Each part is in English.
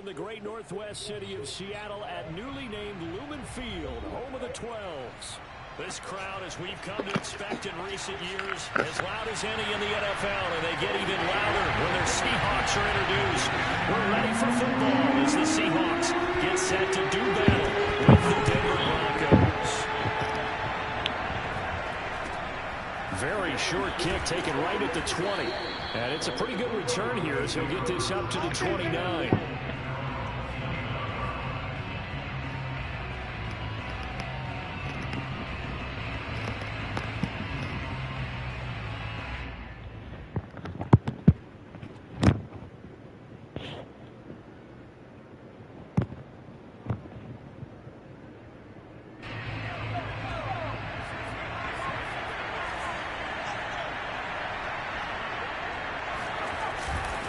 the great northwest city of Seattle at newly named Lumen Field, home of the 12s. This crowd, as we've come to expect in recent years, as loud as any in the NFL, and they get even louder when their Seahawks are introduced. We're ready for football as the Seahawks get set to do battle with the Denver Broncos. Very short kick taken right at the 20. And it's a pretty good return here as he'll get this up to the 29.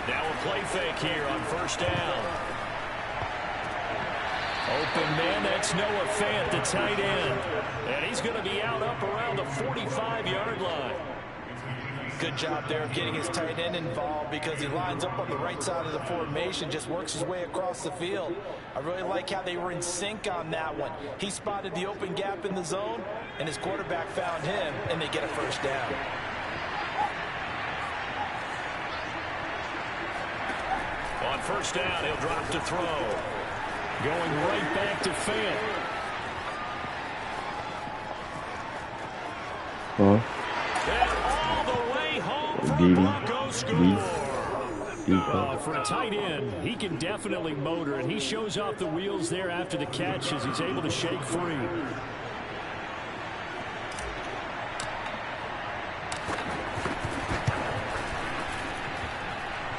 Now a play fake here on first down. Open man, that's Noah Fant, the tight end. And he's going to be out up around the 45-yard line. Good job there of getting his tight end involved because he lines up on the right side of the formation, just works his way across the field. I really like how they were in sync on that one. He spotted the open gap in the zone, and his quarterback found him, and they get a first down. On first down, he'll drop to throw. Going right back to Fant. And all the way home for Broncos score. For a tight end, he can definitely motor, and he shows off the wheels there after the catch as he's able to shake free.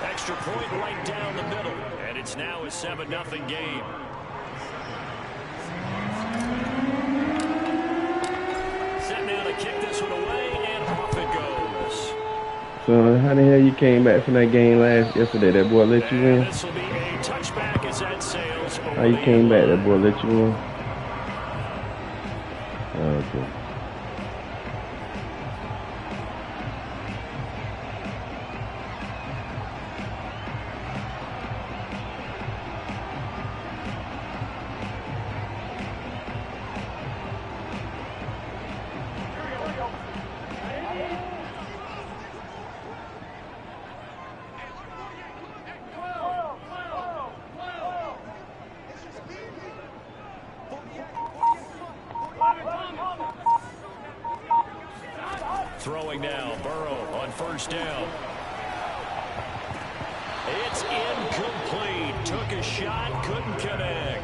Extra point right down the middle, and it's now a 7-0 game. Set now to kick this one away, and off it goes. So how the hell you came back from that game yesterday? That boy let you in? This will be a touchback as that sails. How you came back? That boy let you in? Okay. Throwing now, Burrow on first down. It's incomplete. Took a shot, couldn't connect.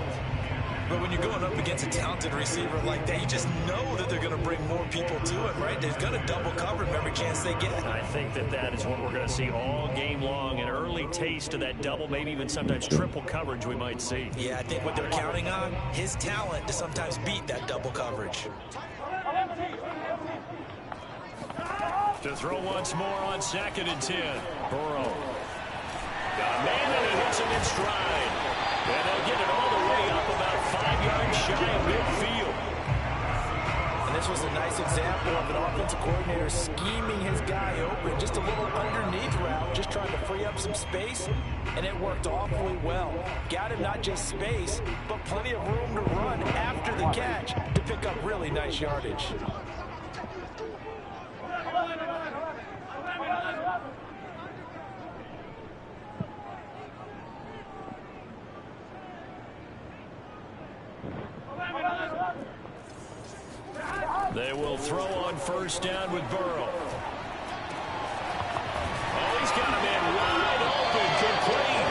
But when you're going up against a talented receiver like that, you just know that they're going to bring more people to him, right? They're going to double cover him every chance they get. I think that is what we're going to see all game long. An early taste of that double, maybe even sometimes triple coverage we might see. Yeah, I think what they're counting on, his talent to sometimes beat that double coverage. To throw once more on 2nd and 10. Burrow. Got a man, and he hits him in stride. And they'll get it all the way up about 5 yards shy of midfield. And this was a nice example of an offensive coordinator scheming his guy open. Just a little underneath route, just trying to free up some space. And it worked awfully well. Got him not just space, but plenty of room to run after the catch to pick up really nice yardage. They will throw on first down with Burrow. Oh, he's got a man wide open, complete.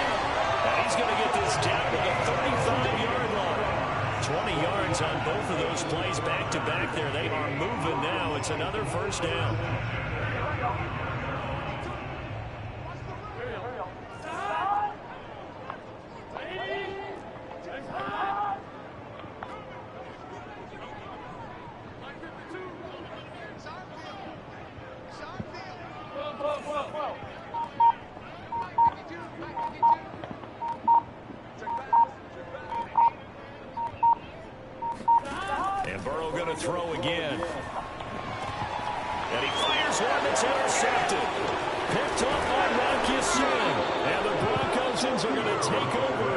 And he's going to get this down to the 35-yard line. 20 yards on both of those plays back-to-back there. They are moving now. It's another first down. Throw again. And he fires one that's intercepted. Picked off by Marcus Sutton. And the Broncos are going to take over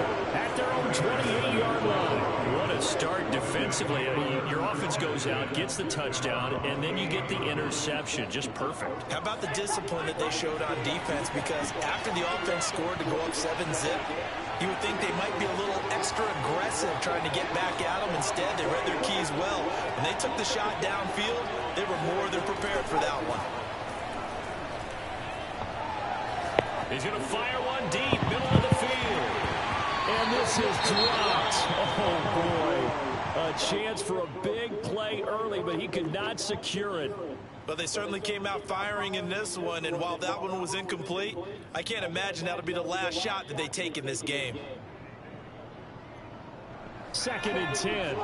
28-yard line. What a start defensively. Your offense goes out, gets the touchdown, and then you get the interception. Just perfect. How about the discipline that they showed on defense? Because after the offense scored to go up 7-zip, you would think they might be a little extra aggressive trying to get back at them. Instead, they read their keys well. When they took the shot downfield, they were more than prepared for that one. He's going to fire one deep, middle of the field. And this is dropped. Oh, boy. A chance for a big play early, but he could not secure it. But they certainly came out firing in this one, and while that one was incomplete, I can't imagine that'll be the last shot that they take in this game. 2nd and 10.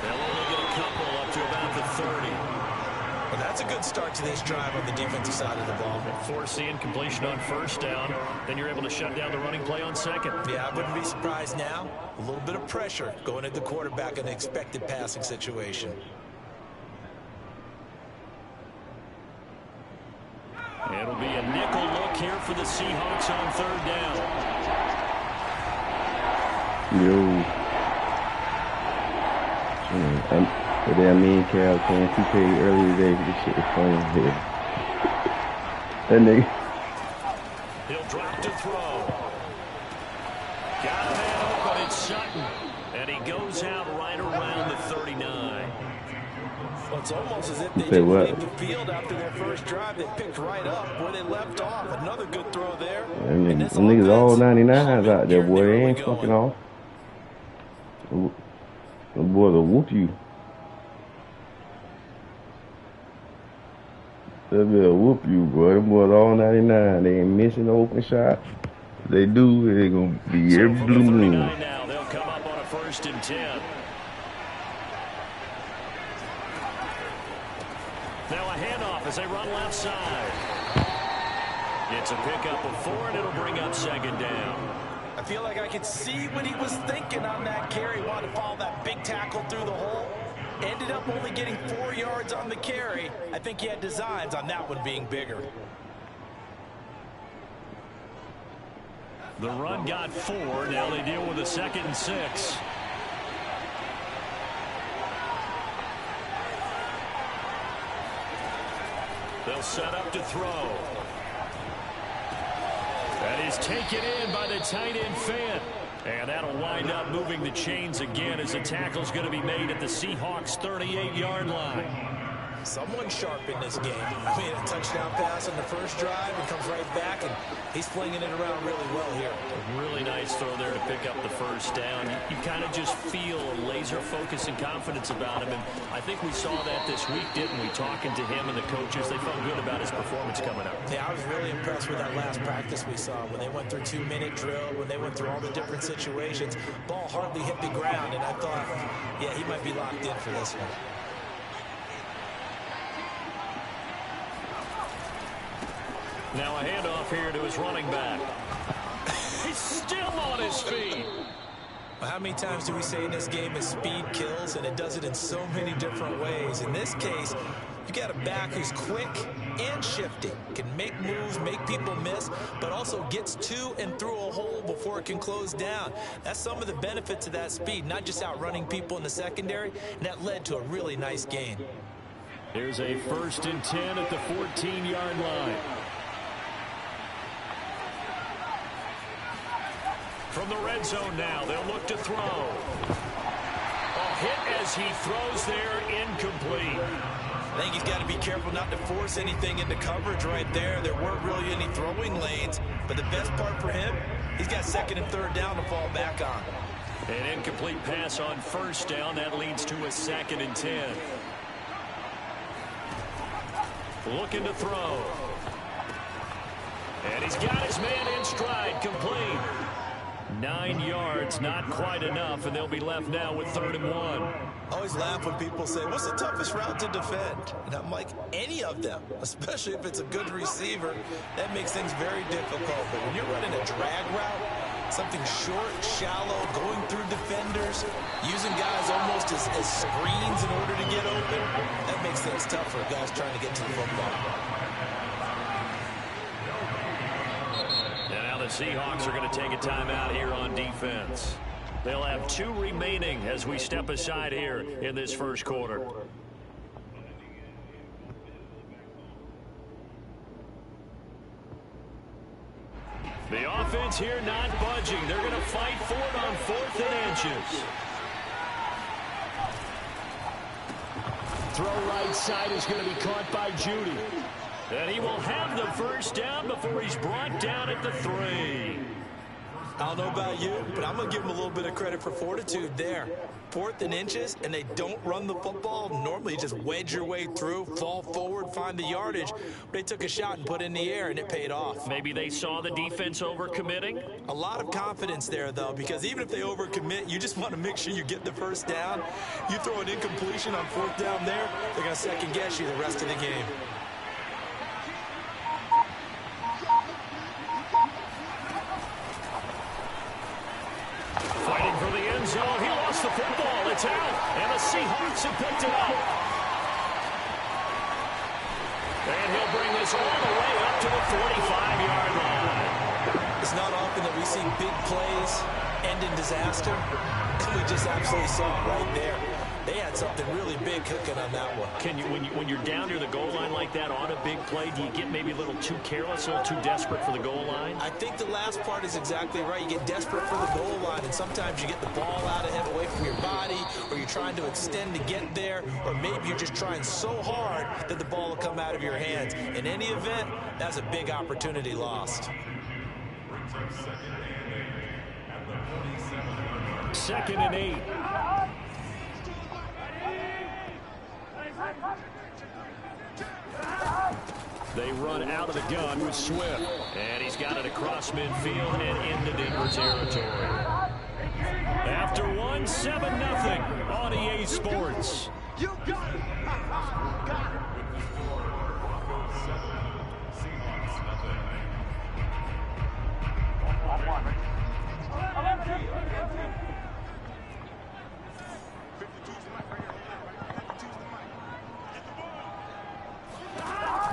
They'll only get a couple up to about the 30. Well, that's a good start to this drive on the defensive side of the ball. Force the incompletion on 1st down. Then you're able to shut down the running play on 2nd. Yeah, I wouldn't be surprised now. A little bit of pressure going at the quarterback in an expected passing situation. It'll be a nickel look here for the Seahawks on 3rd down. Yo. But then me and Cal playing 2K earlier today. This shit is funny as hell. That nigga. He'll drop to throw. Got a man open, it's Sutton. And he goes out right around the 39. Well, it's almost as if they didn't leave the field after their first drive. They picked right up where they left off. Another good throw there. And them niggas all 99s out there, boy. They ain't fucking off. The boys will whoop you. They'll whoop you, boy. Them boys all 99. They ain't missing the open shot. If they do, they gonna be every blue moon. Now they'll come up on a 1st and 10. Now a handoff as they run left side. It's a pickup of 4, and it'll bring up 2nd down. I feel like I could see what he was thinking on that carry. Wanted to follow that big tackle through the hole. Ended up only getting 4 yards on the carry. I think he had designs on that one being bigger. The run got 4. Now they deal with a 2nd and 6. They'll set up to throw. And he's taken in by the tight end Fant. And that'll wind up moving the chains again as the tackle's going to be made at the Seahawks' 38-yard line. Someone sharp in this game. I mean, a touchdown pass on the first drive and comes right back, and he's flinging it around really well here. A really nice throw there to pick up the 1st down. You kind of just feel a laser focus and confidence about him, and I think we saw that this week, didn't we? Talking to him and the coaches, they felt good about his performance coming up. Yeah, I was really impressed with that last practice we saw when they went through 2-minute drill, when they went through all the different situations. Ball hardly hit the ground, and I thought, yeah, he might be locked in for this one. Now a handoff here to his running back. He's still on his feet. Well, how many times do we say in this game is speed kills, and it does it in so many different ways. In this case, you got a back who's quick and shifty, can make moves, make people miss, but also gets to and through a hole before it can close down. That's some of the benefits of that speed, not just outrunning people in the secondary, and that led to a really nice gain. There's a 1st and 10 at the 14-yard line. From the red zone now, they'll look to throw. A hit as he throws there, incomplete. I think he's got to be careful not to force anything into coverage right there. There weren't really any throwing lanes, but the best part for him, he's got 2nd and 3rd down to fall back on. An incomplete pass on 1st down. That leads to a 2nd and 10. Looking to throw. And he's got his man in stride, complete. 9 yards, not quite enough, and they'll be left now with 3rd and 1. I always laugh when people say, what's the toughest route to defend? And I'm like, any of them, especially if it's a good receiver. That makes things very difficult. But when you're running a drag route, Something short, shallow, going through defenders, using guys almost as screens in order to get open. That makes things tough for guys trying to get to the football. And now the Seahawks are going to take a timeout here on defense. They'll have 2 remaining as we step aside here in this first quarter. The offense here not budging. They're going to fight for it on 4th and inches. Throw right side is going to be caught by Judy. And he will have the first down before he's brought down at the 3. I don't know about you, but I'm going to give them a little bit of credit for fortitude there. 4th and inches, and they don't run the football. Normally, you just wedge your way through, fall forward, find the yardage. But they took a shot and put it in the air, and it paid off. Maybe they saw the defense overcommitting? A lot of confidence there, though, because even if they overcommit, you just want to make sure you get the first down. You throw an incompletion on 4th down there, they're going to second-guess you the rest of the game. Fighting for the end zone. He lost the football. It's out. And the Seahawks have picked it up. And he'll bring this all the way up to the 45-yard line. It's not often that we see big plays end in disaster. And we just absolutely saw it right there. They had something really big cooking on that one. Can you, when you're down near the goal line like that on a big play, do you get maybe a little too careless, a little too desperate for the goal line? I think the last part is exactly right. You get desperate for the goal line, and sometimes you get the ball out ahead away from your body, or you're trying to extend to get there, or maybe you're just trying so hard that the ball will come out of your hands. In any event, that's a big opportunity lost. 2nd and 8. They run out of the gun with Swift. And he's got it across midfield and into Denver territory. After 1, 7-0 on EA Sports. You got it. Got it.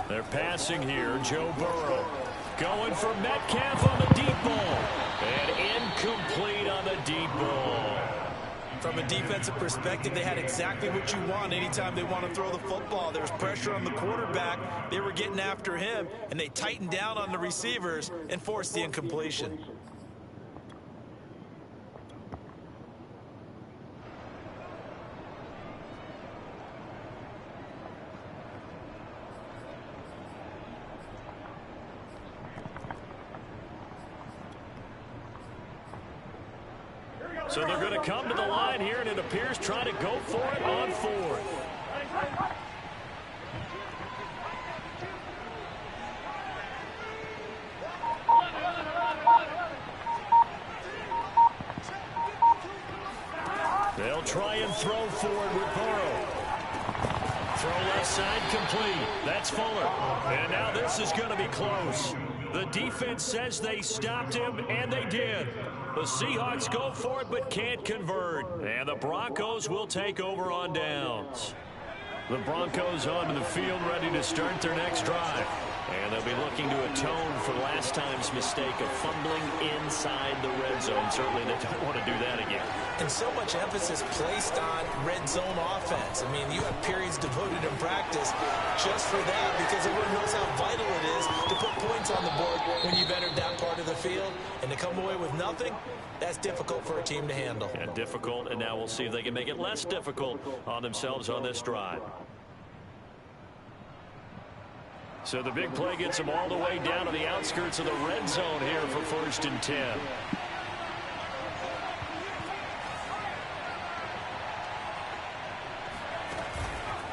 They're passing here. Joe Burrow going for Metcalf on the deep ball. And incomplete on the deep ball. From a defensive perspective, they had exactly what you want anytime they want to throw the football. There was pressure on the quarterback. They were getting after him, and they tightened down on the receivers and forced the incompletion. So they're going to come to the line here, and it appears trying to go for it on 4th. They'll try and throw forward with Burrow. Throw left side complete. That's Fuller. And now this is going to be close. The defense says they stopped him, and they did. The Seahawks go for it but can't convert. And the Broncos will take over on downs. The Broncos onto the field ready to start their next drive. And they'll be looking to atone for last time's mistake of fumbling inside the red zone. Certainly they don't want to do that again. And so much emphasis placed on red zone offense. I mean, you have periods devoted in practice just for that because everyone knows how vital it is to put points on the board when you've entered that part of the field. And to come away with nothing, that's difficult for a team to handle. And difficult, and now we'll see if they can make it less difficult on themselves on this drive. So the big play gets them all the way down to the outskirts of the red zone here for 1st and 10.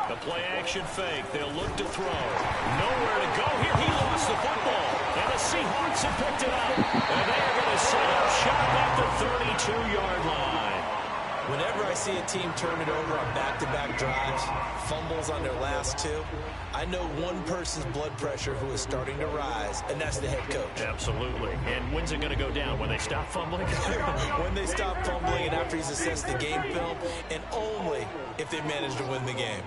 The play action fake. They'll look to throw. Nowhere to go here. He lost the football. And the Seahawks have picked it up. And they are going to set up shop at the 32-yard line. Whenever I I see a team turn it over on back-to-back drives, fumbles on their last two, I know one person's blood pressure who is starting to rise, and that's the head coach. Absolutely. And when's it going to go down? When they stop fumbling? When they stop fumbling and after he's assessed the game film, and only if they manage to win the game.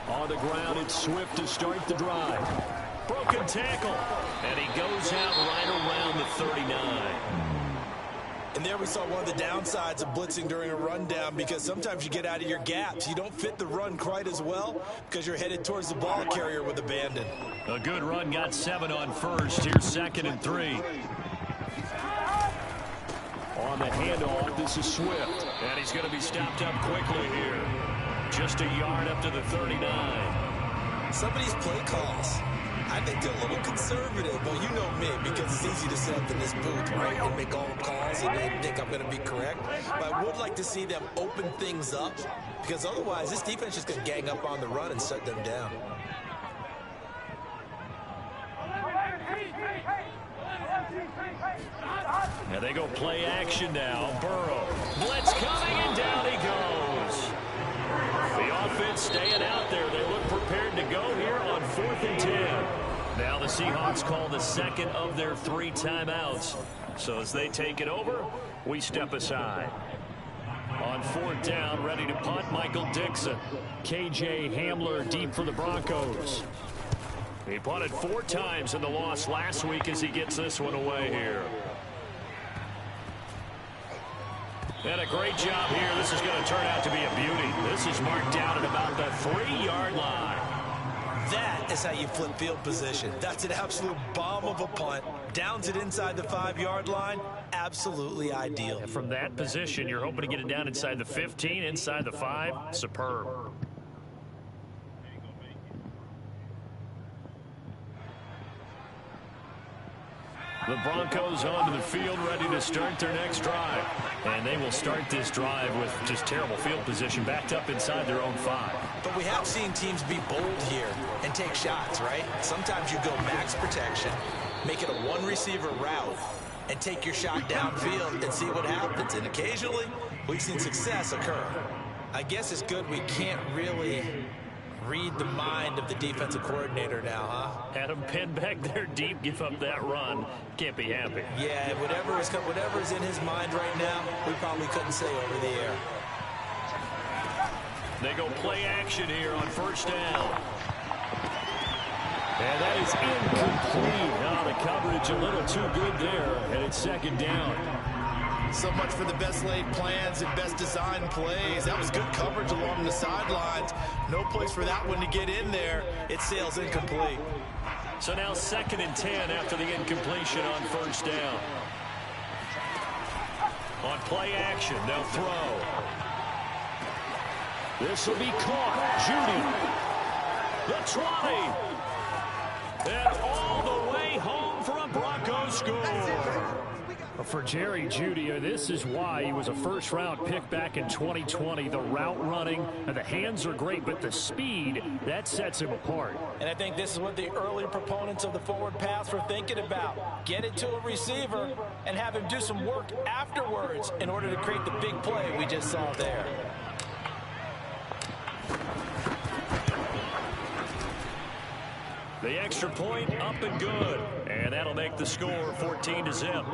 On the ground, it's Swift to start the drive. Broken tackle. And he goes out right around the 39. And there we saw one of the downsides of blitzing during a rundown, because sometimes you get out of your gaps. You don't fit the run quite as well because you're headed towards the ball carrier with abandon. A good run got 7 on first. Here's 2nd and 3. On the handoff, this is Swift. And he's going to be stopped up quickly here. Just a yard up to the 39. Some of these play calls, I think they're a little conservative. Well, you know me, because it's easy to sit up in this booth, right, and make all the calls and they think I'm going to be correct. But I would like to see them open things up, because otherwise this defense is going to gang up on the run and shut them down. Now they go play action now. Burrow. Blitz coming, and down he goes. The offense staying out there. They look prepared to go here on 4th and 10. Now the Seahawks call the second of their 3 timeouts. So as they take it over, we step aside. On 4th down, ready to punt, Michael Dixon. KJ Hamler deep for the Broncos. He punted 4 times in the loss last week as he gets this one away here. And a great job here. This is going to turn out to be a beauty. This is marked down at about the 3-yard line. That is how you flip field position. That's an absolute bomb of a punt. Downs it inside the 5-yard line. Absolutely ideal. And from that position, you're hoping to get it down inside the 15, inside the 5. Superb. The Broncos onto the field, ready to start their next drive. And they will start this drive with just terrible field position, backed up inside their own 5. But we have seen teams be bold here and take shots, right? Sometimes you go max protection, make it a 1-receiver route, and take your shot downfield and see what happens. And occasionally, we've seen success occur. I guess it's good we can't really read the mind of the defensive coordinator now, huh? Had him pinned back there deep, give up that run. Can't be happy. Yeah, whatever is in his mind right now, we probably couldn't say over the air. They go play action here on 1st down. And that is incomplete. Now the coverage a little too good there, and it's 2nd down. So much for the best laid plans and best designed plays. That was good coverage along the sidelines. No place for that one to get in there. It sails incomplete. So now 2nd and 10 after the incompletion on 1st down. On play action, they'll throw. This will be caught. Judy. The 20. And all the way home for a Broncos score. For Jerry Jeudy, this is why he was a first-round pick back in 2020. The route running, and the hands are great, but the speed, that sets him apart. And I think this is what the early proponents of the forward pass were thinking about. Get it to a receiver and have him do some work afterwards in order to create the big play we just saw there. The extra point up and good. And that'll make the score 14-0.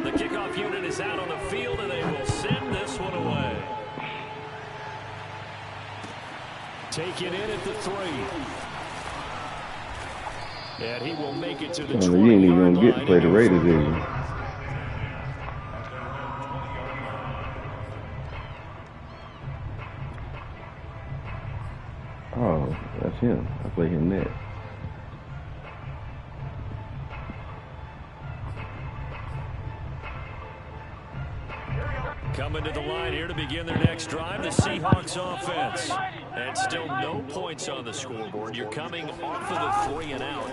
The kickoff unit is out on the field, and they will send this one away. Take it in at the 3. And he will make it to the 20-yard line. You ain't even gonna get to play the Raiders, is you? Oh, that's him. I play him next. Coming to the line here to begin their next drive, the Seahawks offense. And still no points on the scoreboard. You're coming off of the 3 and out.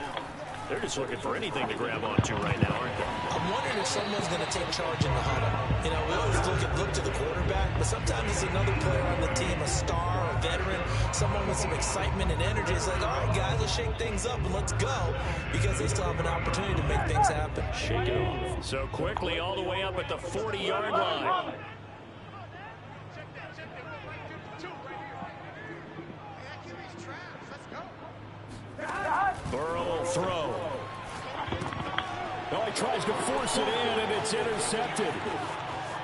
They're just looking for anything to grab onto right now, aren't they? I'm wondering if someone's going to take charge in the huddle. You know, we always look to the quarterback, but but sometimes it's another player on the team, a star, a veteran, someone with some excitement and energy. It's like, all right, guys, let's shake things up and let's go, because they still have an opportunity to make things happen. Shake it off. So quickly all the way up at the 40-yard line. Burrow will throw. Oh, he tries to force it in, and it's intercepted.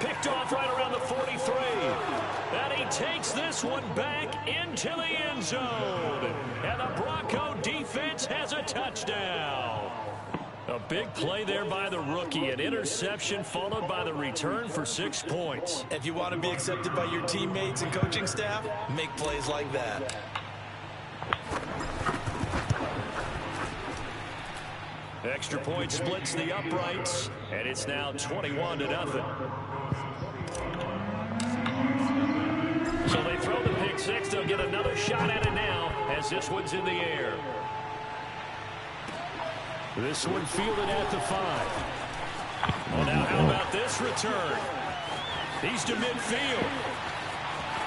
Picked off right around the 43. And he takes this one back into the end zone. And the Bronco defense has a touchdown. A big play there by the rookie. An interception followed by the return for 6 points. If you want to be accepted by your teammates and coaching staff, make plays like that. Extra point splits the uprights, and it's now 21-0. So they throw the pick six. They'll get another shot at it now as this one's in the air. This one fielded at the 5. Well, now how about this return? He's to midfield.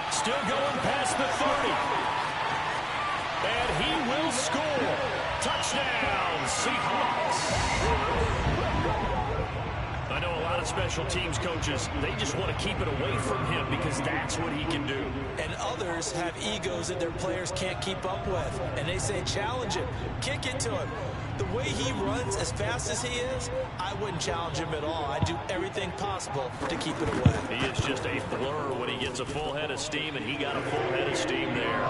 Still going past the 30. And he will score. Touchdown, Seahawks. I know a lot of special teams coaches, they just want to keep it away from him because that's what he can do. And others have egos that their players can't keep up with. And they say, challenge him, kick it to him. The way he runs as fast as he is, I wouldn't challenge him at all. I'd do everything possible to keep it away. He is just a blur when he gets a full head of steam, and he got a full head of steam there.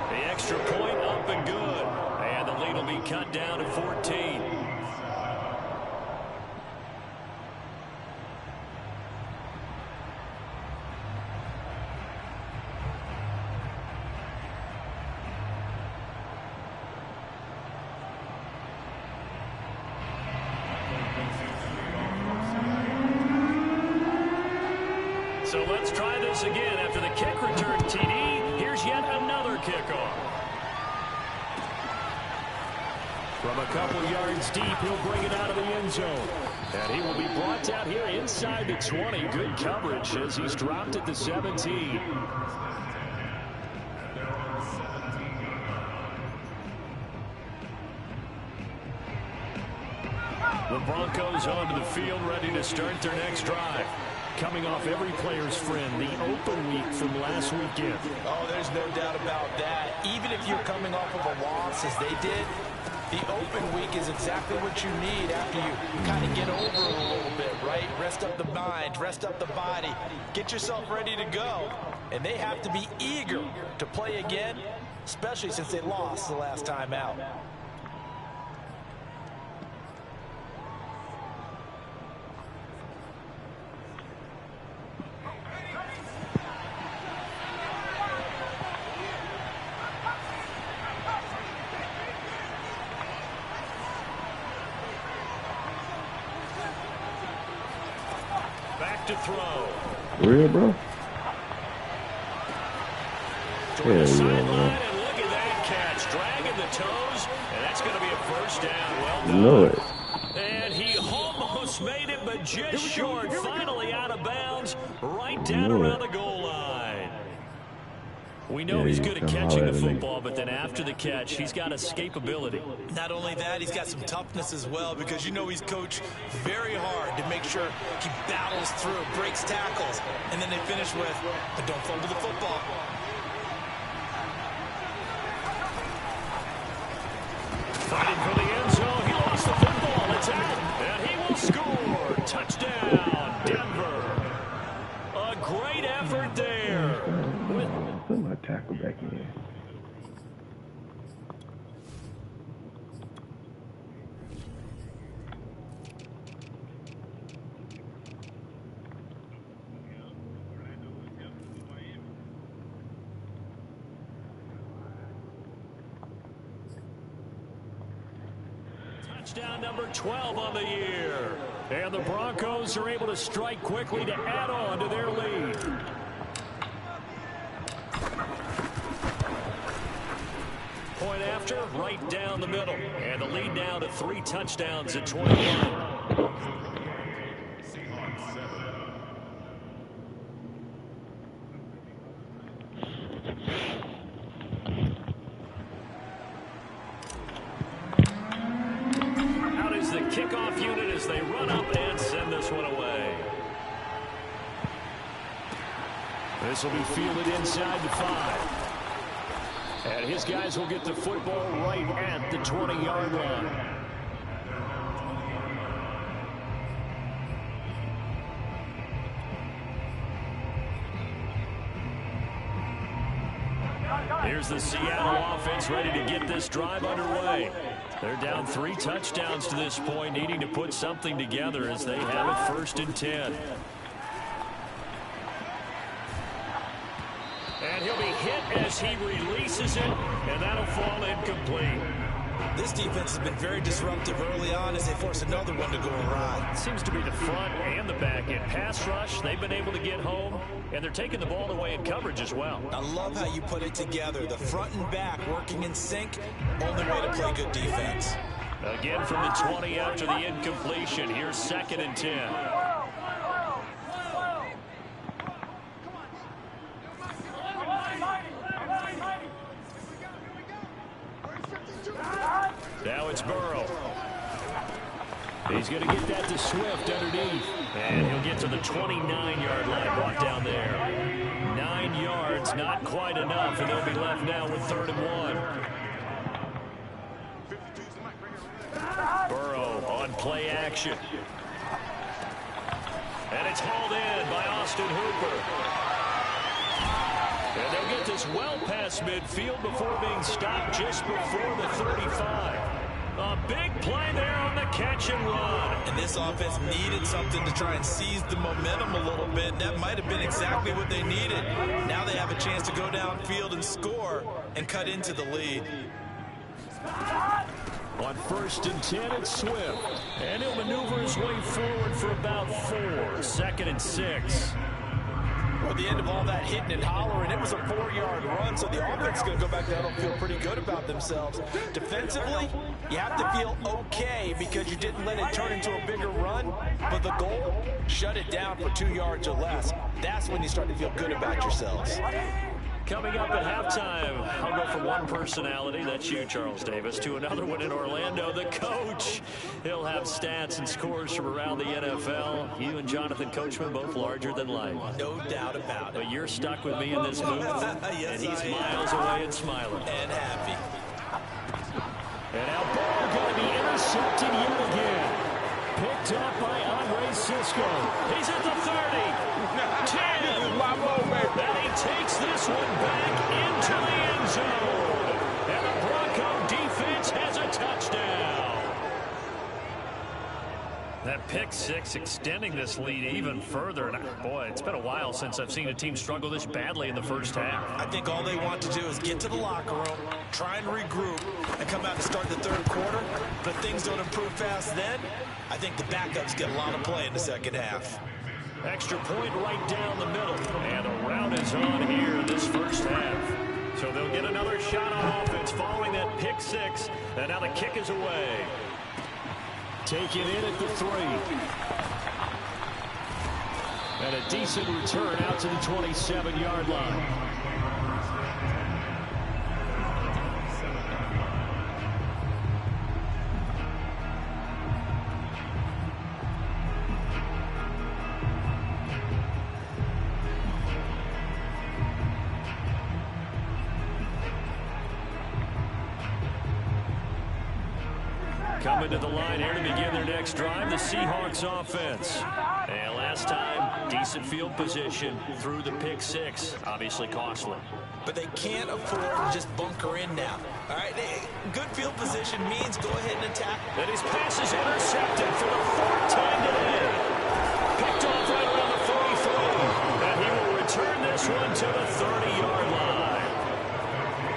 The extra point up and good. And the lead will be cut down to 14. So let's try this again. After the kick return TD, here's yet another kickoff. From a couple yards deep, he'll bring it out of the end zone. And he will be brought down here inside the 20. Good coverage as he's dropped at the 17. The Broncos onto the field, ready to start their next drive. Coming off every player's friend, the open week from last weekend. Oh, there's no doubt about that. Even if you're coming off of a loss as they did, the open week is exactly what you need after you kind of get over it a little bit, right? Rest up the mind, rest up the body, get yourself ready to go. And they have to be eager to play again, especially since they lost the last time out. Back to throw. Real, bro? Toward the sideline, and look at that catch. Dragging the toes, and that's going to be a first down. Well done. You know it. And he almost made it, but just short. Finally out of bounds, right down around the goal line. We know he's good at catching the football, but then after the catch, he's got escapability. Not only that, he's got some toughness as well, because you know he's coached very hard to make sure he battles through, breaks tackles, and then they finish with, but don't fumble the football. Fighting for the end zone. He lost the football. It's out, and he will score. Touchdown, Denver. A great effort there. Put my tackle back in. Touchdown number 12 on the year. And the Broncos are able to strike quickly to add on to their lead. Point after, right down the middle. And the lead now to 3 touchdowns at 21. Out is the kickoff unit as they run up and send this one away. This will be fielded inside the 5. And his guys will get the football right at the 20-yard line. Here's the Seattle offense ready to get this drive underway. They're down 3 touchdowns to this point, needing to put something together as they have it 1st and 10. And he'll be hit as he releases it, and that'll fall incomplete. This defense has been very disruptive early on as they force another one to go awry. It seems to be the front and the back end. Pass rush, they've been able to get home, and they're taking the ball away in coverage as well. I love how you put it together. The front and back working in sync, only way to play good defense. Again from the 20 after the incompletion. Here's 2nd and 10. Now it's Burrow. He's going to get that to Swift underneath. And he'll get to the 29-yard line, brought down there. 9 yards, not quite enough, and they'll be left now with 3rd and 1. Burrow on play action. And it's hauled in by Austin Hooper. And they'll get this well past midfield before being stopped just before the 35. A big play there on the catch and run. And this offense needed something to try and seize the momentum a little bit. That might have been exactly what they needed. Now they have a chance to go downfield and score and cut into the lead. On 1st and 10, it's Swift. And he'll maneuver his way forward for about 4. 2nd and 6. At the end of all that hitting and hollering, it was a 4-yard run, so the offense is going to go back down and feel pretty good about themselves. Defensively, you have to feel okay because you didn't let it turn into a bigger run, but the goal, shut it down for 2 yards or less. That's when you start to feel good about yourselves. Coming up at halftime, I'll go from one personality, that's you, Charles Davis, to another one in Orlando, the coach. He'll have stats and scores from around the NFL. You and Jonathan Coachman, both larger than life. No doubt about it. But you're stuck with me in this booth, Yes, and he's miles away and smiling. And happy. And now ball going to be intercepted yet again. Picked up by Andre Cisco. He's at the 30. 10. And he takes this one back into the end zone. And the Bronco defense has a touchdown. That pick 6 extending this lead even further. And boy, it's been a while since I've seen a team struggle this badly in the first half. I think all they want to do is get to the locker room, try and regroup, and come out to start the 3rd quarter. But things don't improve fast then. I think the backups get a lot of play in the 2nd half. Extra point right down the middle. And a rout is on here in this first half. So they'll get another shot on offense following that pick 6. And now the kick is away. Taken in at the 3. And a decent return out to the 27-yard line. Coming to the line here to begin their next drive, the Seahawks offense. And last time, decent field position through the pick 6. Obviously costly. But they can't afford to just bunker in now. All right, good field position means go ahead and attack. And his pass is intercepted for the 4th time today. Picked off right around the 43. And he will return this one to the 30-yard line.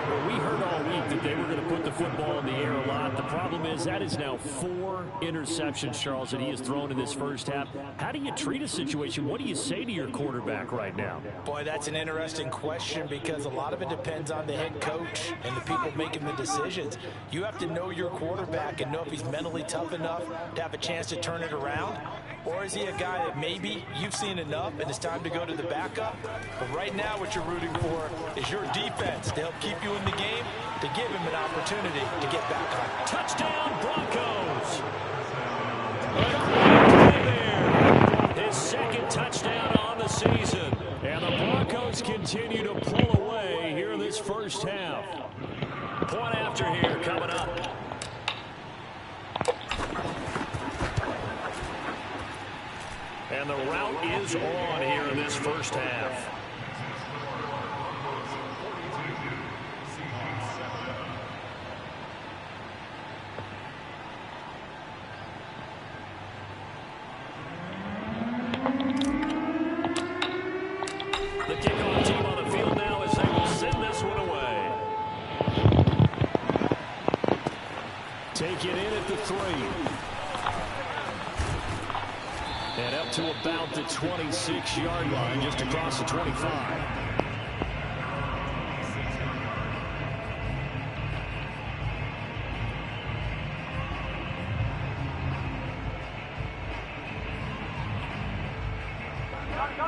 Well, we heard all week that they were going to put the football in the air a lot. The problem is that is now 4 interceptions, Charles, that he has thrown in this first half. How do you treat a situation? What do you say to your quarterback right now? Boy, that's an interesting question because a lot of it depends on the head coach and the people making the decisions. You have to know your quarterback and know if he's mentally tough enough to have a chance to turn it around. Or is he a guy that maybe you've seen enough and it's time to go to the backup? But right now what you're rooting for is your defense to help keep you in the game, to give him an opportunity to get back on. Touchdown, Broncos. A great play there. His second touchdown on the season. And the Broncos continue to pull away here in this first half. Point after here coming up. And the route is on here in this first half. The kickoff team on the field now as they will send this one away. Take it in at the 3. And up to about the 26-yard line, just across the 25.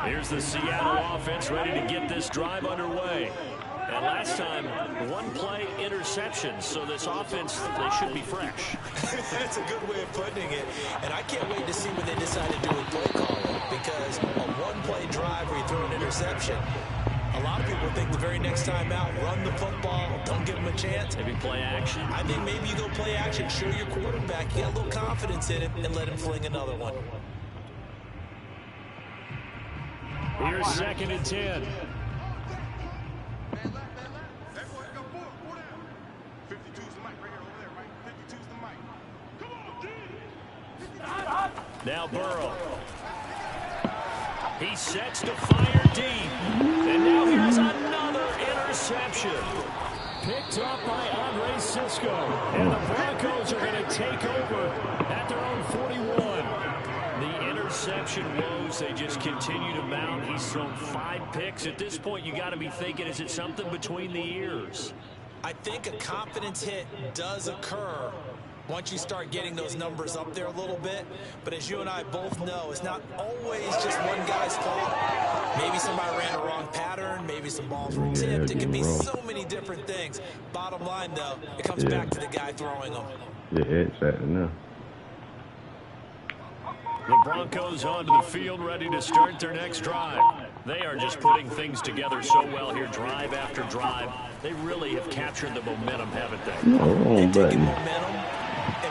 Here's the Seattle offense ready to get this drive underway. And last time, one play interception, so this offense, they should be fresh. That's a good way of putting it. And I can't wait to see what they decide to do with play calling, because a one-play drive where you throw an interception, a lot of people think the very next time out, run the football, don't give them a chance. Maybe play action. I think maybe you go play action, show your quarterback, you got a little confidence in him, and let him fling another one. Here's 2nd and 10. Now Burrow. He sets to fire deep. And now here's another interception. Picked up by Andre Cisco. And the Broncos are going to take over at their own 41. The interception woes, they just continue to mount. He's thrown 5 picks. At this point, you got to be thinking, is it something between the ears? I think a confidence hit does occur once you start getting those numbers up there a little bit. But as you and I both know, it's not always just one guy's fault. Maybe somebody ran a wrong pattern. Maybe some balls were tipped. It could be so many different things. Bottom line, though, it comes back to the guy throwing them. Yeah, exactly. No. The Broncos onto the field, ready to start their next drive. They are just putting things together so well here, drive after drive. They really have captured the momentum, haven't they? No, buddy.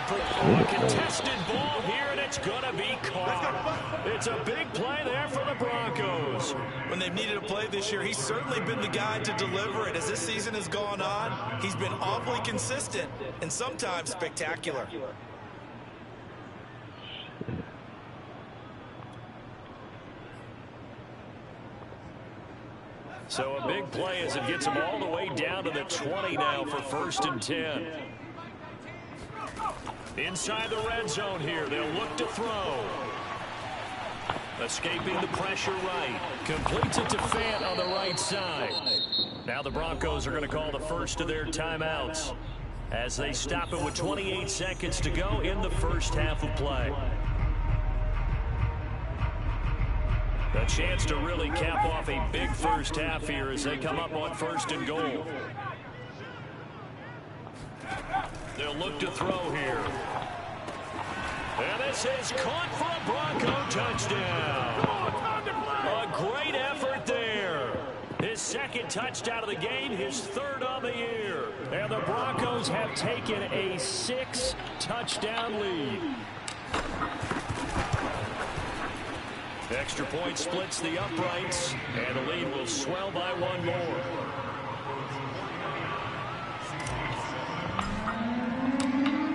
A contested ball here, and it's going to be caught. It's a big play there for the Broncos. When they've needed a play this year, he's certainly been the guy to deliver it. As this season has gone on, he's been awfully consistent and sometimes spectacular. So a big play as it gets them all the way down to the 20 now for 1st and 10. Inside the red zone here, they'll look to throw. Escaping the pressure right. Completes it to Fant on the right side. Now the Broncos are going to call the first of their timeouts as they stop it with 28 seconds to go in the first half of play. A chance to really cap off a big first half here as they come up on 1st and goal. They'll look to throw here. And this is caught for a Bronco touchdown. A great effort there. His 2nd touchdown of the game, his 3rd on the year. And the Broncos have taken a 6-touchdown lead. Extra point splits the uprights, and the lead will swell by 1 more.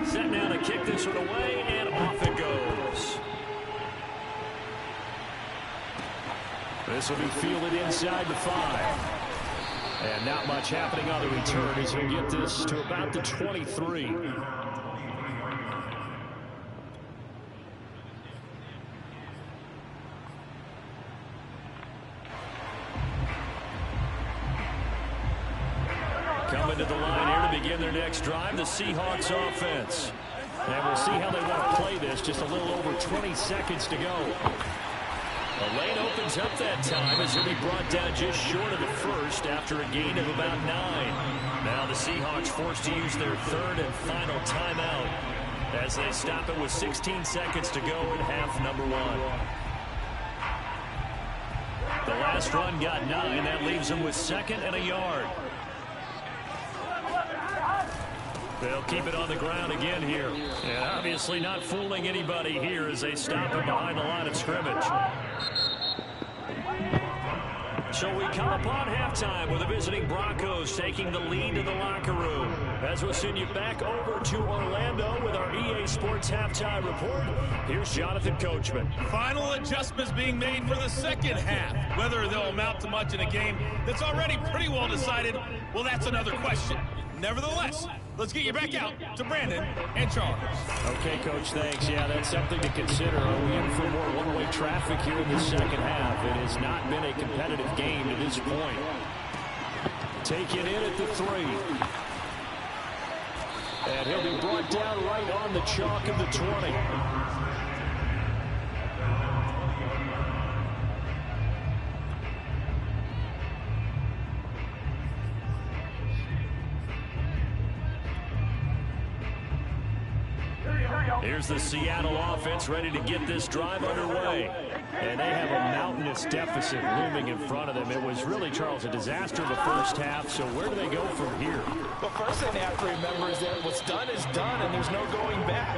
Set now to kick this one away, and off it goes. This will be fielded inside the 5. And not much happening on the return as he'll get this to about the 23. Coming to the line here to begin their next drive, the Seahawks offense. And we'll see how they want to play this. Just a little over 20 seconds to go. The lane opens up that time as he'll be brought down just short of the first after a gain of about 9. Now the Seahawks forced to use their third and final timeout as they stop it with 16 seconds to go in half number 1. The last run got 9. That leaves them with 2nd and a yard. They'll keep it on the ground again here. And obviously not fooling anybody here as they stop it behind the line of scrimmage. So we come upon halftime with the visiting Broncos taking the lead to the locker room. As we'll send you back over to Orlando with our EA Sports Halftime Report, here's Jonathan Coachman. Final adjustments being made for the second half. Whether they'll amount to much in a game that's already pretty well decided, well, that's another question. Nevertheless, let's get you back out to Brandon and Charles. Okay, Coach, thanks. Yeah, that's something to consider. Are we in for more one-way traffic here in the second half? It has not been a competitive game to this point. Taken in at the 3. And he'll be brought down right on the chalk of the 20. Here's the Seattle offense ready to get this drive underway. And they have a mountainous deficit looming in front of them. It was really, Charles, a disaster the first half. So where do they go from here? The first thing they have to remember is that what's done is done, and there's no going back.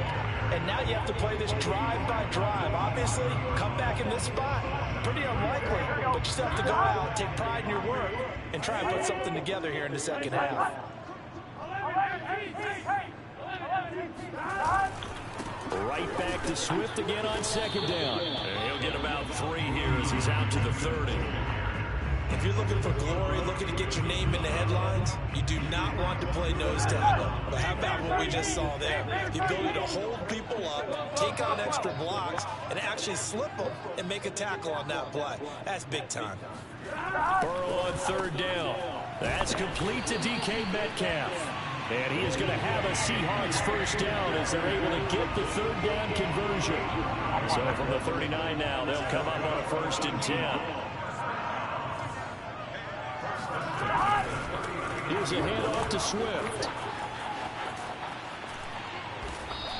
And now you have to play this drive by drive. Obviously, come back in this spot. Pretty unlikely, but you still have to go out, take pride in your work, and try and put something together here in the second half. Right back to Swift again on 2nd down. And he'll get about 3 here as he's out to the 30. If you're looking for glory, looking to get your name in the headlines, you do not want to play nose tackle. But how about what we just saw there? The ability to hold people up, take on extra blocks, and actually slip them and make a tackle on that play. That's big time. Burrow on 3rd down. That's complete to DK Metcalf. And he is going to have a Seahawks first down as they're able to get the 3rd down conversion. So from the 39 now, they'll come up on a 1st and 10. Here's a handoff to Swift.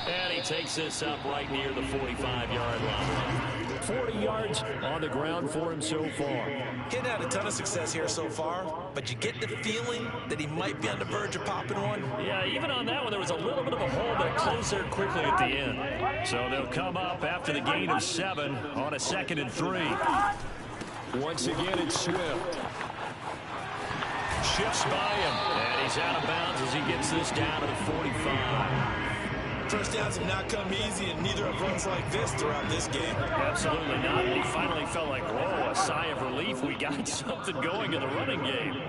And he takes this up right near the 45-yard line. 40 yards on the ground for him so far. He had a ton of success here so far, but you get the feeling that he might be on the verge of popping one. Yeah, even on that one, there was a little bit of a hole that closed there quickly at the end. So they'll come up after the gain of 7 on a 2nd and 3. Once again, it's Swift. Shifts by him, and he's out of bounds as he gets this down to the 45. First downs have not come easy, and neither have runs like this throughout this game. Absolutely not. And he finally felt like, whoa, a sigh of relief. We got something going in the running game.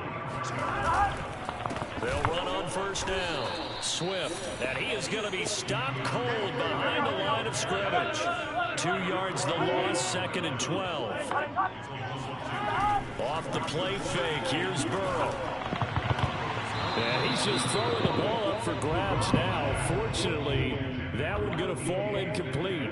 They'll run on 1st down. Swift, and he is going to be stopped cold behind the line of scrimmage. 2 yards the loss, 2nd and 12. Off the play fake, here's Burrow. And he's just throwing the ball up for grabs now. Fortunately, that one's going to fall incomplete.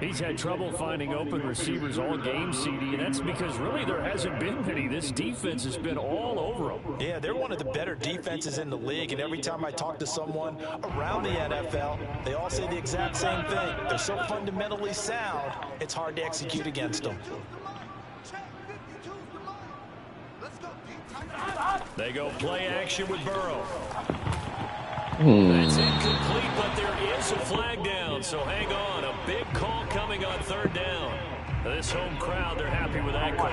He's had trouble finding open receivers all game, CD, and that's because really there hasn't been many. This defense has been all over them. Yeah, they're one of the better defenses in the league, and every time I talk to someone around the NFL, they all say the exact same thing. They're so fundamentally sound, it's hard to execute against them. They go play action with Burrow. That's incomplete, but there is a flag down, so hang on. A big call coming on 3rd down. This home crowd, they're happy with that call.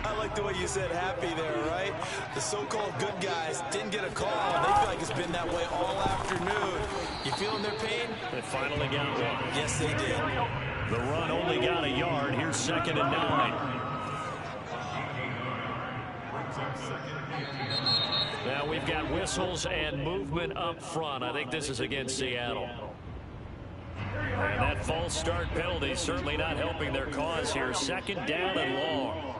I like the way you said happy there, right? The so-called good guys didn't get a call, and they feel like it's been that way all afternoon. You feeling their pain? They finally got one. Yes, they did. The run only got a yard. Here's 2nd and 9. Now we've got whistles and movement up front. I think this is against Seattle. And that false start penalty certainly not helping their cause here. 2nd down and long.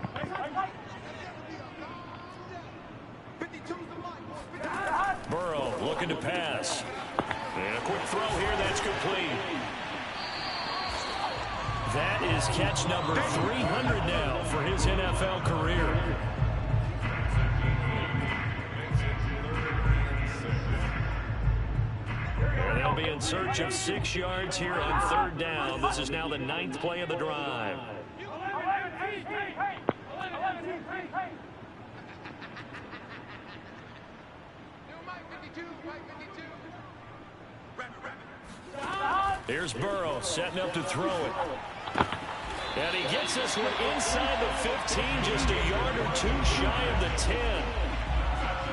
Burrow looking to pass. And a quick throw here, that's complete. That is catch number 300 now for his NFL career. And they'll be in search of 6 yards here on 3rd down. This is now the 9th play of the drive. Here's Burrow setting up to throw it. And he gets this one inside the 15, just a yard or 2 shy of the 10.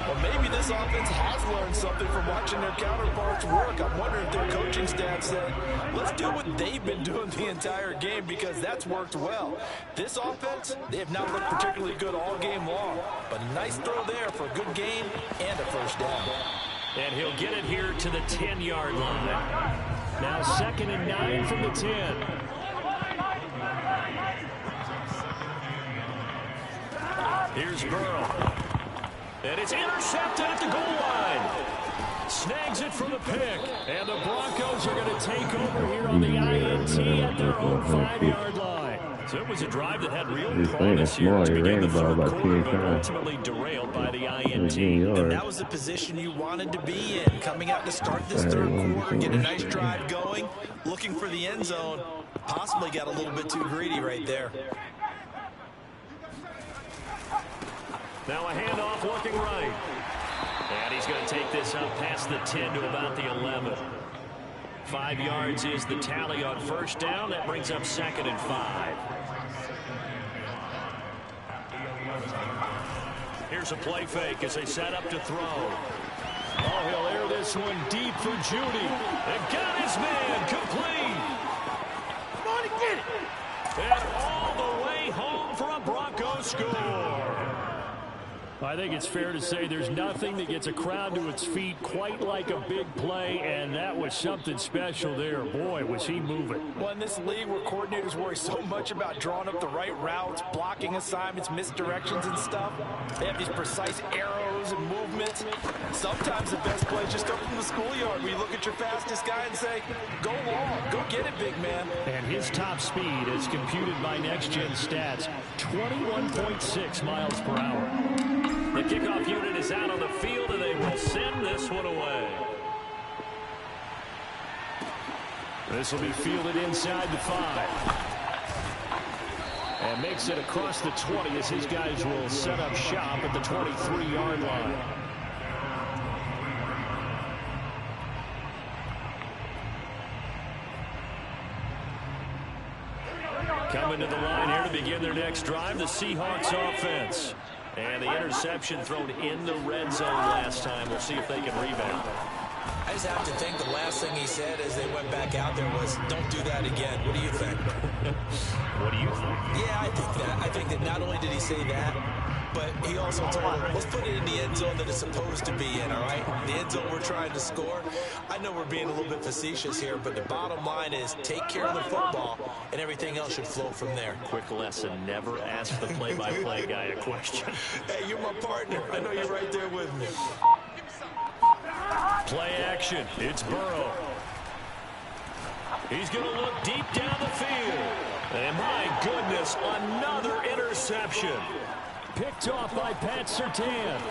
Well, maybe this offense has learned something from watching their counterparts work. I'm wondering if their coaching staff said, let's do what they've been doing the entire game, because that's worked well. This offense, they have not looked particularly good all game long. But a nice throw there for a good gain and a 1st down. And he'll get it here to the 10-yard line. Now 2nd and 9 from the 10. Here's Burrow. And it's intercepted at the goal line. Snags it for the pick. And the Broncos are going to take over here on the INT at their own 5-yard line. So it was a drive that had real promise here to begin the 3rd quarter, but ultimately derailed by the INT. And that was the position you wanted to be in. Coming out to start this 3rd quarter, get a nice drive going, looking for the end zone. Possibly got a little bit too greedy right there. Now a handoff looking right. And he's going to take this up past the 10 to about the 11. 5 yards is the tally on 1st down. That brings up 2nd and 5. Here's a play fake as they set up to throw. Oh, he'll air this one deep for Judy. And got his man complete. Come on and get it. And all the way home for a Broncos score. I think it's fair to say there's nothing that gets a crowd to its feet quite like a big play, and that was something special there. Boy, was he moving. Well, in this league where coordinators worry so much about drawing up the right routes, blocking assignments, misdirections and stuff, they have these precise arrows and movements. Sometimes the best play is just up from the schoolyard where you look at your fastest guy and say, go long, go get it, big man. And his top speed, as computed by Next Gen Stats, 21.6 miles per hour. The kickoff unit is out on the field, and they will send this one away. This will be fielded inside the 5. And makes it across the 20 as his guys will set up shop at the 23-yard line. Coming to the line here to begin their next drive, the Seahawks offense. And the interception thrown in the red zone last time. We'll see if they can rebound. I just have to think the last thing he said as they went back out there was, don't do that again. What do you think? What do you think? Yeah, I think that. I think that not only did he say that, but he also told him, let's put it in the end zone that it's supposed to be in, all right? The end zone we're trying to score. I know we're being a little bit facetious here, but the bottom line is take care of the football, and everything else should flow from there. Quick lesson, never ask the play-by-play guy a question. Hey, you're my partner. I know you're right there with me. Play action. It's Burrow. He's going to look deep down the field. And my goodness, another interception. Picked off by Pat Surtain.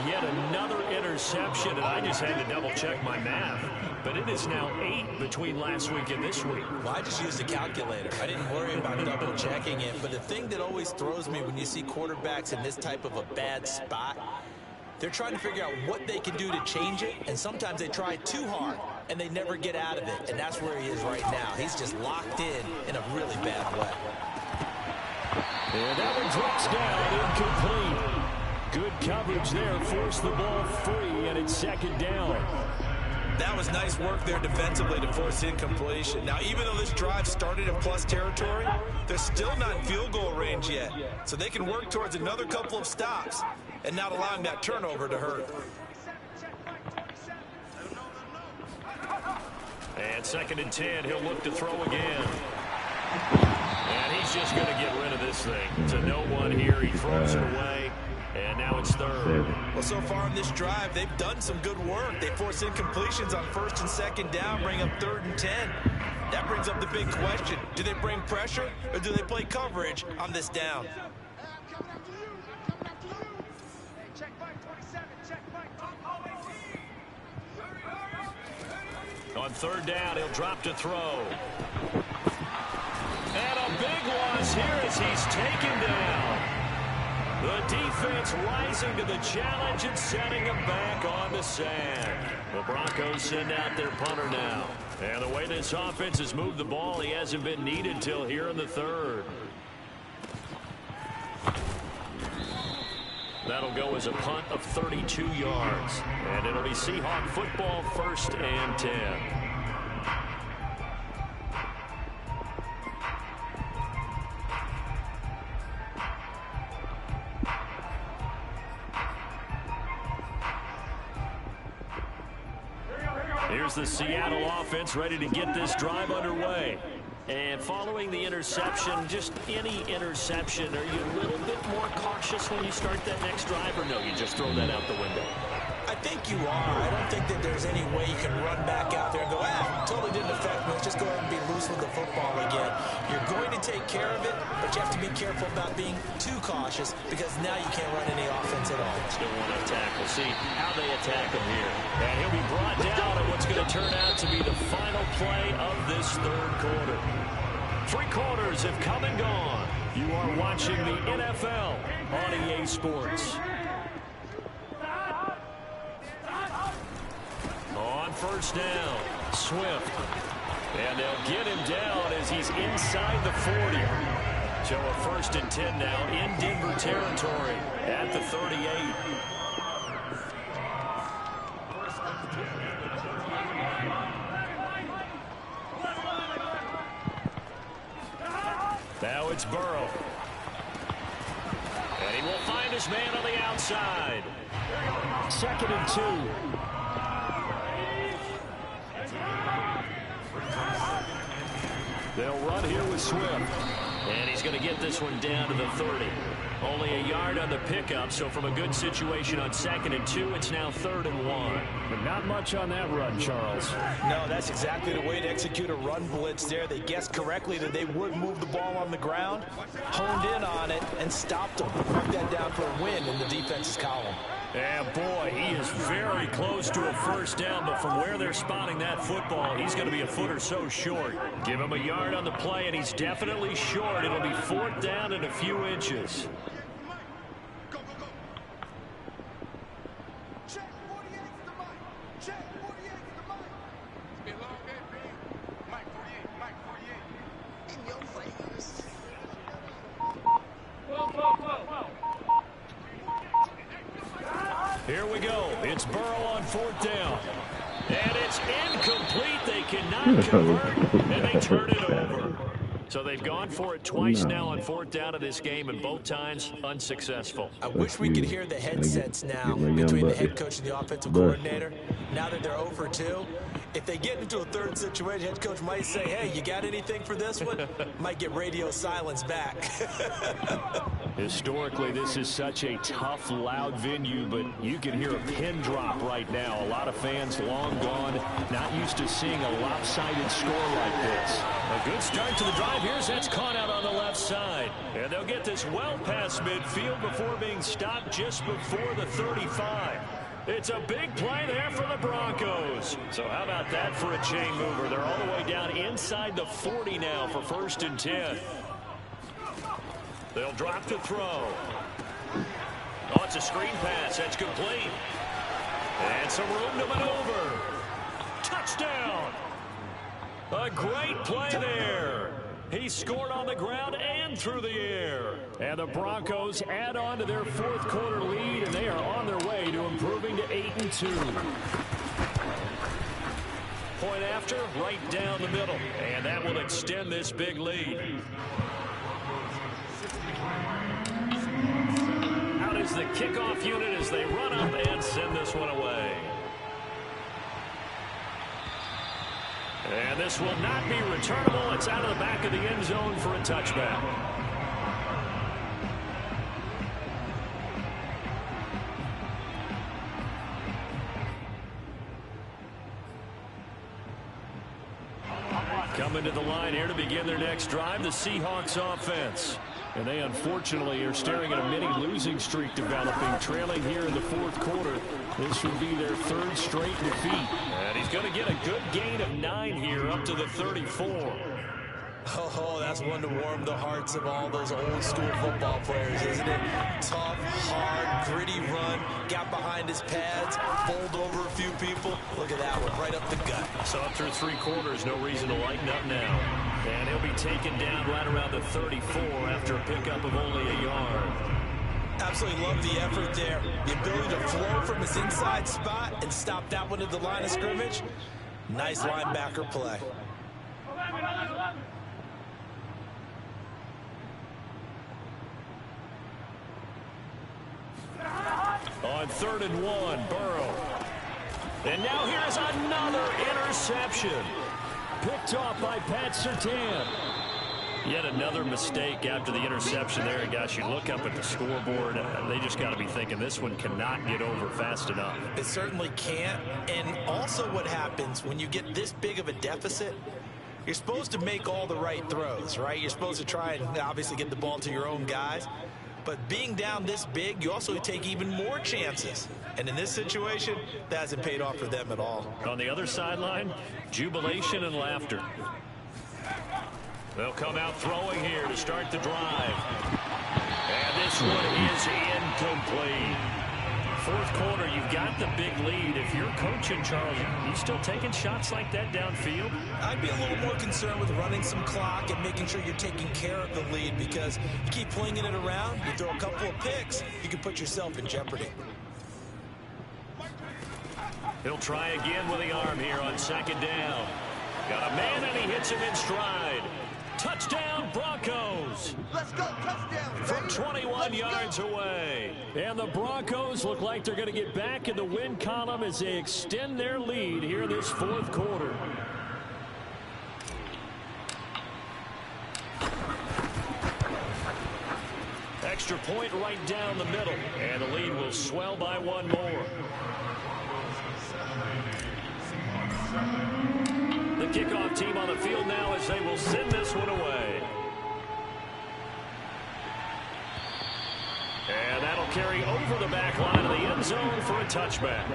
Yet another interception, and I just had to double-check my math. But it is now 8 between last week and this week. Well, I just used a calculator. I didn't worry about double-checking it. But the thing that always throws me when you see quarterbacks in this type of a bad spot, they're trying to figure out what they can do to change it, and sometimes they try too hard, and they never get out of it. And that's where he is right now. He's just locked in a really bad way. And that one drops down, incomplete. Good coverage there, forced the ball free, and it's 2nd down. That was nice work there defensively to force incompletion. Now, even though this drive started in plus territory, they're still not in field goal range yet. So they can work towards another couple of stops and not allowing that turnover to hurt. And 2nd and 10, he'll look to throw again. And he's just going to get rid of this thing. To no one here, he throws it away. And now it's third. Well, so far in this drive, they've done some good work. They force incompletions on first and second down, bring up 3rd and 10. That brings up the big question. Do they bring pressure or do they play coverage on this down? On 3rd down, he'll drop to throw. And a big loss here as he's taken down. The defense rising to the challenge and setting him back on the sand. The Broncos send out their punter now. And the way this offense has moved the ball, he hasn't been needed till here in the 3rd. That'll go as a punt of 32 yards. And it'll be Seahawk football, 1st and 10. Here's the Seattle offense ready to get this drive underway. And following the interception, just any interception, are you a little bit more cautious when you start that next drive, or no, you just throw that out the window? I think you are. I don't think that there's any way you can run back out there and go, totally didn't affect me. Let's just go ahead and be loose with the football again. You're going to take care of it, but you have to be careful about being too cautious because now you can't run any offense at all. Still want to attack. We'll see how they attack him here. And he'll be brought down at what's going to turn out to be the final play of this 3rd quarter. 3 quarters have come and gone. You are watching the NFL on EA Sports. On 1st down, Swift. And they'll get him down as he's inside the 40. So a 1st and 10 now in Denver territory at the 38. Now it's Burrow. And he will find his man on the outside. 2nd and 2. They'll run here with Swift. And he's going to get this one down to the 30. Only a yard on the pickup, so from a good situation on 2nd and 2, it's now 3rd and 1. But not much on that run, Charles. No, that's exactly the way to execute a run blitz there. They guessed correctly that they would move the ball on the ground, honed in on it, and stopped them. Mark that down for a win in the defense's column. And boy, he is very close to a 1st down, but from where they're spotting that football, he's going to be a foot or so short. Give him a yard on the play, and he's definitely short. It'll be 4th down and a few inches. Here we go. It's Burrow on 4th down. And it's incomplete. They cannot convert, and they turn it over. So they've gone for it twice now on 4th down of this game, and both times unsuccessful. I wish we could hear the headsets now between the head coach and the offensive coordinator. Now that they're 0 for 2, if they get into a 3rd situation, head coach might say, hey, you got anything for this one? Might get radio silence back. Historically, this is such a tough, loud venue, but you can hear a pin drop right now. A lot of fans long gone, not used to seeing a lopsided score like this. A good start to the drive. Here's that's caught out on the left side. And they'll get this well past midfield before being stopped just before the 35. It's a big play there for the Broncos. So how about that for a chain mover? They're all the way down inside the 40 now for 1st and 10. They'll drop to throw. Oh, it's a screen pass. That's complete. And some room to maneuver. Touchdown. A great play there. He scored on the ground and through the air. And the Broncos add on to their 4th quarter lead, and they are on their way to improving to 8-2. Point after, right down the middle. And that will extend this big lead. Out is the kickoff unit as they run up and send this one away. And this will not be returnable. It's out of the back of the end zone for a touchback. coming to the line here to begin their next drive, the Seahawks offense. And they unfortunately are staring at a mini losing streak developing, trailing here in the fourth quarter. This would be their third straight defeat. And he's going to get a good gain of 9 here, up to the 34. Oh, that's one to warm the hearts of all those old school football players, isn't it? Tough, hard, gritty run, got behind his pads, bowled over a few people. Look at that one, right up the gut. So up through 3 quarters, no reason to lighten up now. And he'll be taken down right around the 34 after a pickup of only a yard. Absolutely love the effort there. The ability to flow from his inside spot and stop that one at the line of scrimmage. Nice linebacker play. On 3rd and 1, Burrow. And now here's another interception. Picked off by Pat Surtain. Yet another mistake after the interception there. And guys, you look up at the scoreboard, they just got to be thinking this one cannot get over fast enough. It certainly can't. And also what happens when you get this big of a deficit, you're supposed to make all the right throws, right? You're supposed to try and obviously get the ball to your own guys. But being down this big, you also take even more chances. And in this situation, that hasn't paid off for them at all. On the other sideline, jubilation and laughter. They'll come out throwing here to start the drive. And this one is incomplete. Fourth quarter, you've got the big lead. If you're coaching, Charles, you still taking shots like that downfield? I'd be a little more concerned with running some clock and making sure you're taking care of the lead, because you keep flinging it around, you throw a couple of picks, you can put yourself in jeopardy. He'll try again with the arm here on 2nd down. Got a man, and he hits him in stride. Touchdown, Broncos. Let's go, touchdown. From 21 yards away. And the Broncos look like they're going to get back in the win column as they extend their lead here in this fourth quarter. Extra point right down the middle. And the lead will swell by 1 more. The kickoff team on the field now as they will send this one away. And that'll carry over the back line of the end zone for a touchback.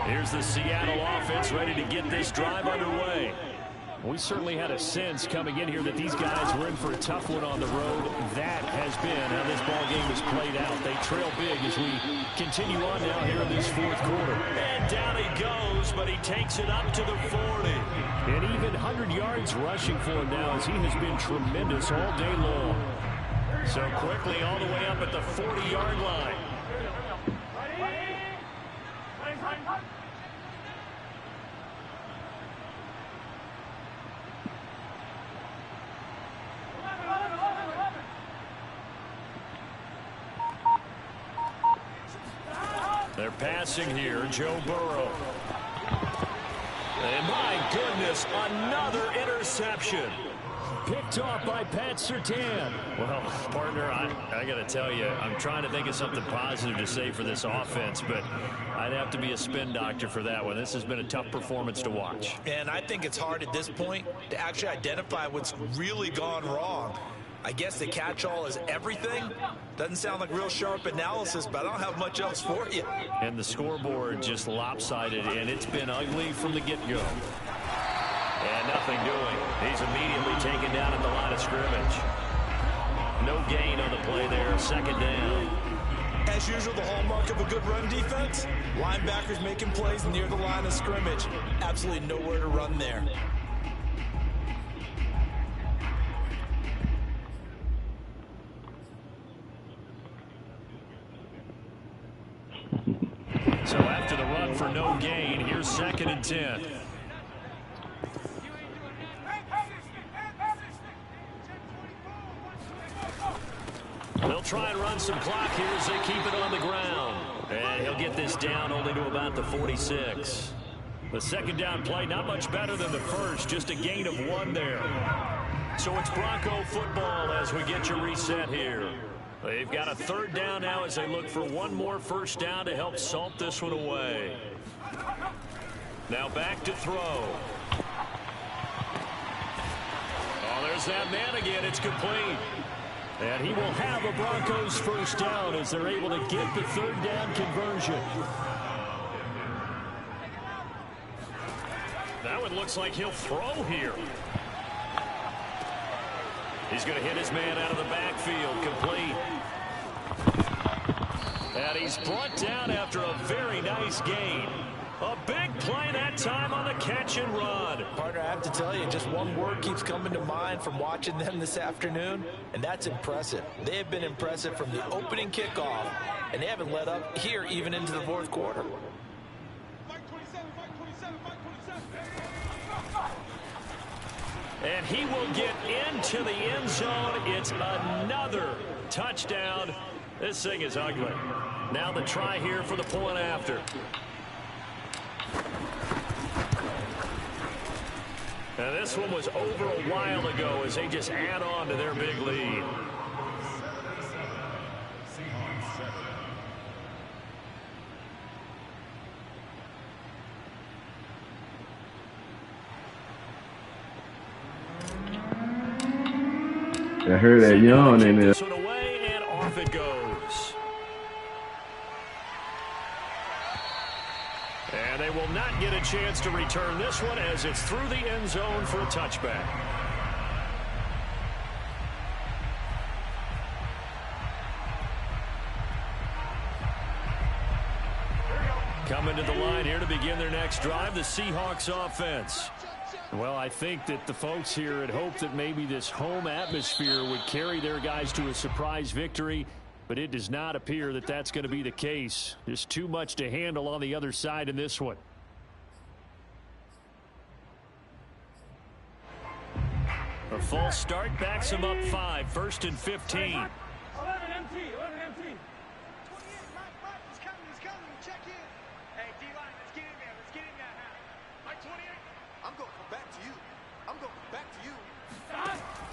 Here's the Seattle offense ready to get this drive underway. We certainly had a sense coming in here that these guys were in for a tough one on the road. That has been how this ball game has played out. They trail big as we continue on now here in this fourth quarter. And down he goes, but he takes it up to the 40. And even 100 yards rushing for him now, as he has been tremendous all day long. So quickly all the way up at the 40-yard line. They're passing here, Joe Burrow. And my goodness, another interception. Picked off by Pat Surtain. Well, partner, I got to tell you, I'm trying to think of something positive to say for this offense, but I'd have to be a spin doctor for that one. This has been a tough performance to watch. And I think it's hard at this point to actually identify what's really gone wrong. I guess the catch-all is everything. Doesn't sound like real sharp analysis, but I don't have much else for you. And the scoreboard just lopsided, and it's been ugly from the get-go. And nothing doing. He's immediately taken down at the line of scrimmage. No gain on the play there, 2nd down. As usual, the hallmark of a good run defense, linebackers making plays near the line of scrimmage. Absolutely nowhere to run there. So after the run for no gain, here's 2nd and 10. They'll try and run some clock here as they keep it on the ground. And he'll get this down only to about the 46. The 2nd down play, not much better than the first, just a gain of 1 there. So it's Bronco football as we get you reset here. 2nd and 10 So it's Bronco football as we get you reset here. They've got a third down now as they look for one more first down to help salt this one away. Now back to throw. Oh, there's that man again. It's complete. And he will have a Broncos first down as they're able to get the third down conversion. Now it looks like he'll throw here. He's going to hit his man out of the backfield, complete. And he's brought down after a very nice gain. A big play that time on the catch and run. Partner, I have to tell you, just one word keeps coming to mind from watching them this afternoon, and that's impressive. They have been impressive from the opening kickoff, and they haven't let up here even into the fourth quarter. And he will get into the end zone. It's another touchdown. This thing is ugly. Now the try here for the point after. Now this one was over a while ago as they just add on to their big lead. I heard that yawn in there. This one away and off it goes. And they will not get a chance to return this one as it's through the end zone for a touchback. Coming to the line here to begin their next drive, the Seahawks offense. Well, I think that the folks here had hoped that maybe this home atmosphere would carry their guys to a surprise victory, but it does not appear that that's going to be the case. There's too much to handle on the other side in this one. A false start backs him up 5, 1st and 15. 11 MT.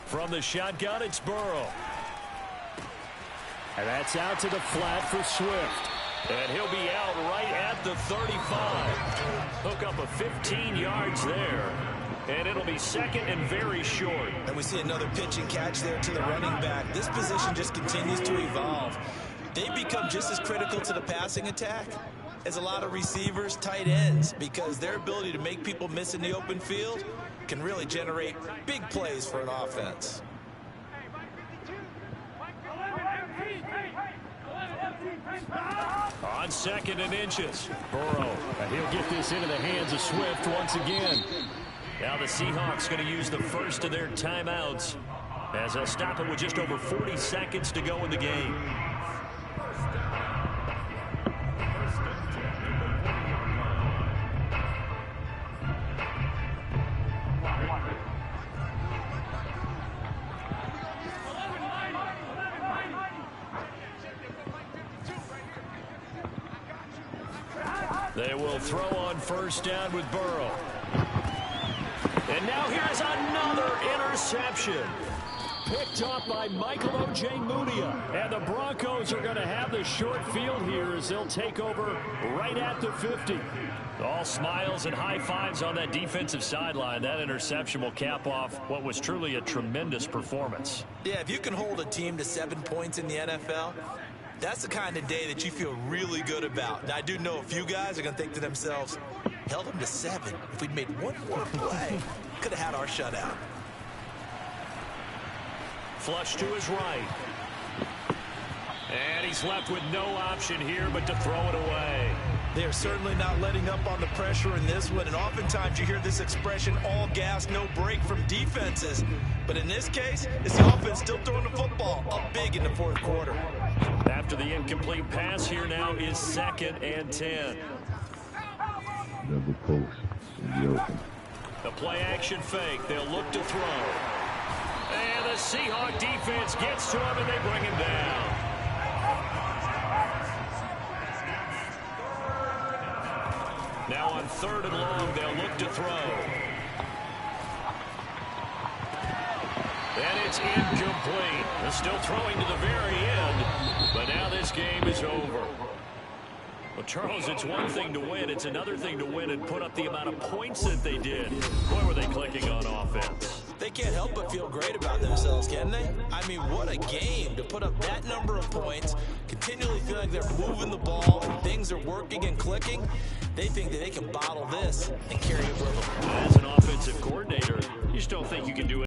From the shotgun, it's Burrow. And that's out to the flat for Swift. And he'll be out right at the 35. Hook up a 15 yards there. And it'll be second and very short. And we see another pitch and catch there to the running back. This position just continues to evolve. They become just as critical to the passing attack as a lot of receivers, tight ends, because their ability to make people miss in the open field can really generate big plays for an offense. On 2nd and inches, Burrow. And he'll get this into the hands of Swift once again. Now the Seahawks going to use the first of their timeouts as they'll stop it with just over 40 seconds to go in the game. They will throw on first down with Burrow. And now here's another interception. Picked up by Michael Ojemudia. And the Broncos are going to have the short field here as they'll take over right at the 50. All smiles and high fives on that defensive sideline. That interception will cap off what was truly a tremendous performance. Yeah, if you can hold a team to 7 points in the NFL, that's the kind of day that you feel really good about. Now, I do know a few guys are going to think to themselves, held them to 7. If we'd made one more play, could have had our shutout. Flush to his right. And he's left with no option here but to throw it away. They are certainly not letting up on the pressure in this one, and oftentimes you hear this expression, all gas, no break from defenses. But in this case, it's the offense still throwing the football up big in the fourth quarter. After the incomplete pass, here now is 2nd and 10. Double post. It'll be open. The play action fake. They'll look to throw. And the Seahawk defense gets to him and they bring him down. Now on 3rd and long, they'll look to throw. And it's incomplete. They're still throwing to the very end, but now this game is over. Well, Charles, it's one thing to win. It's another thing to win and put up the amount of points that they did. Boy, were they clicking on offense. They can't help but feel great about themselves, can they? I mean, what a game to put up that number of points, continually feeling like they're moving the ball and things are working and clicking. They think that they can bottle this and carry it